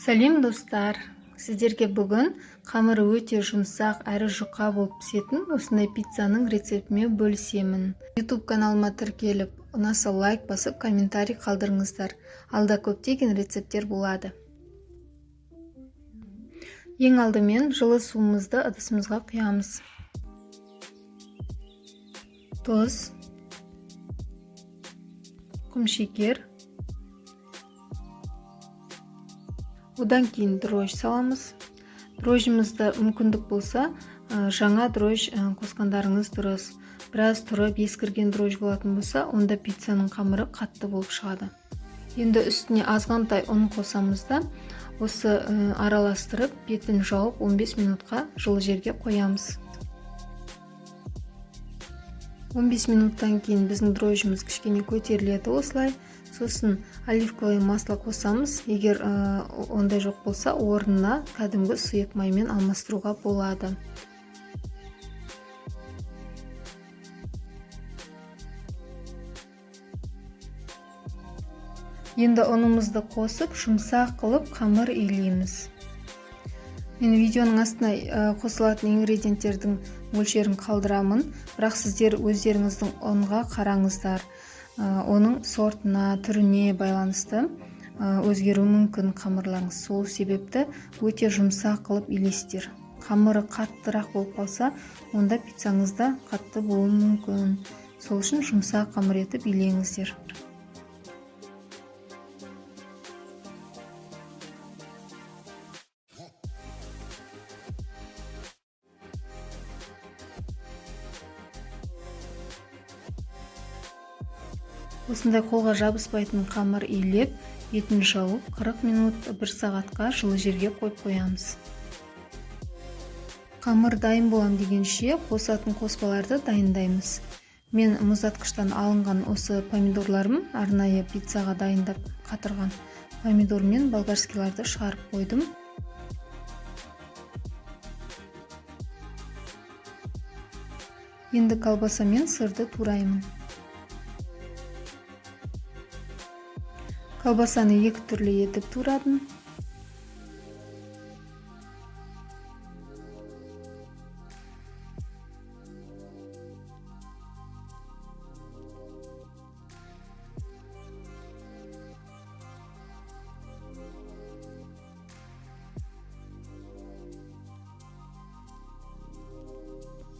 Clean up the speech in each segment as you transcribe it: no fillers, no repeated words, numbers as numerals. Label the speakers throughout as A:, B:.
A: Сәлем достар, сіздерге бүгін қамыры өте жұмсақ әрі жұқа болып пісетін осындай пиццаның рецептімен бөлісемін. YouTube каналыма тіркеліп, ұнаса лайк басып, комментарий қалдырыңыздар. Алда көптеген рецепттер болады. Ең алдымен жылы суымызды ыдысымызға құямыз. Тұз, құмшекер, одан кейін дрожь саламыз. Дрожжымызда мүмкіндік болса, жаңа дрожь қосқандарыңыз дұрыс. Біраз тұрып ескірген дрожь болатын болса, онда пиццаның қамыры қатты болып шығады. Енді үстіне азғантай ұн қосамыз да, осы араластырып, бетін жауып 15 минутқа жылы жерге қоямыз. 15 минуттан кейін біздің дрожжымыз кішкене көтеріледі осылай. Сосын оливковый масло қосамыз. Егер ондай жоқ болса, орнына кәдімгі сұйық маймен алмастыруға болады. Енді ұнымызды қосып, жұмсақ қылып қамыр илейміз. Мен видеоның астына қосылатын ингредиенттердің мөлшерін қалдырамын, бірақ сіздер өздеріңіздің ұнға қараңыздар. Оның сортына, түріне байланысты өзгеру мүмкін қамырларыңыз. Сол себепті өте жұмсақ қылып илейсіздер. Қамыры қаттырақ болып қалса, онда пиццаңызда қатты болуы мүмкін. Сол үшін жұмсақ қамыр етіп илейіңіздер. Осындай қолға жабыспайтын қамыр илеп, бетін жауып, 40 минут 1 сағатқа жылы жерге қойып қоямыз. Қамыр дайын болам дегенше қосатын қоспаларды дайындаймыз. Мен мұздатқыштан алынған осы помидорларым арнайы пиццаға дайындап қатырған помидор мен болгарскийларды шығарып қойдым. Енді колбаса мен сырды тураймын. Колбасаны екі түрлі етіп турадым.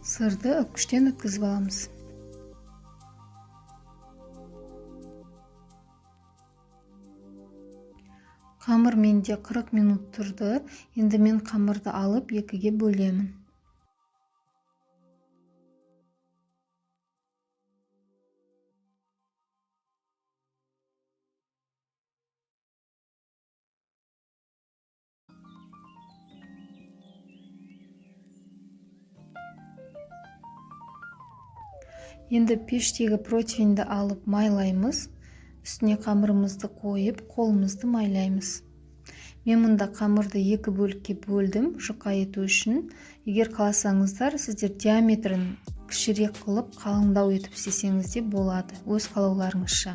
A: Сырды үпкіштен өткізіп аламыз. Қамыр менде 40 минут тұрды. Енді мен қамырды алып екіге бөлемін. Енді пештегі противеньді алып майлаймыз. Үстіне қамырымызды қойып, қолымызды майлаймыз. Мен мұнда қамырды екі бөлікке бөлдім, жұқа ету үшін. Егер қаласаңыздар, сіздер диаметрін кішірек қылып, қалыңдау етіп істесеңіз де болады, өз қалауларыңызша.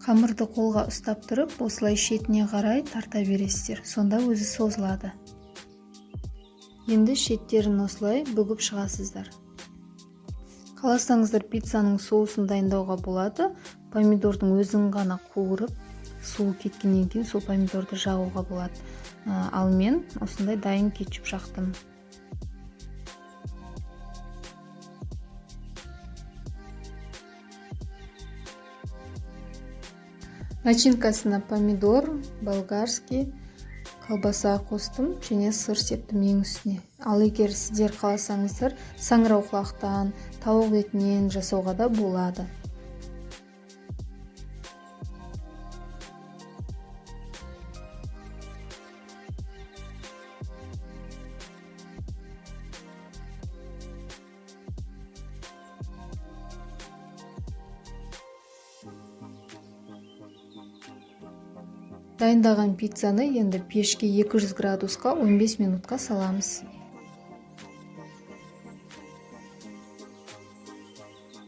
A: Қамырды қолға ұстап тұрып, осылай шетіне қарай тарта бересіздер, сонда өзі созылады. Енді шеттерін осылай бүгіп шығасыздар. Қаласаңыздар, пиццаның соусын дайындауға болады. Помидордың өзін ғана қуырып, суы кеткеннен кейін сол помидорды жағуға болады. Ал мен осындай дайын кетчуп жақтым. Начинкасына помидор, болгарский, колбаса қостым, және сыр септім ең үстіне. Ал егер сіздер қаласаңыздар, саңырауқұлақтан, тауық етінен жасауға да болады. Дайындаған пиццаны енді пешке 200 градусқа 15 минутқа саламыз.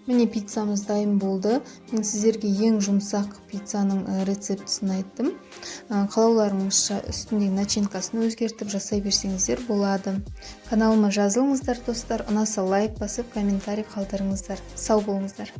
A: Міне пиццамыз дайын болды. Мен сіздерге ең жұмсақ пиццаның рецептісін айттым. Қалауларыңызша үстіндегі начинкасын өзгертіп жасай берсеңіздер болады. Каналыма жазылыңыздар достар, ұнаса лайк басып комментарий қалдырыңыздар. Сау болыңыздар.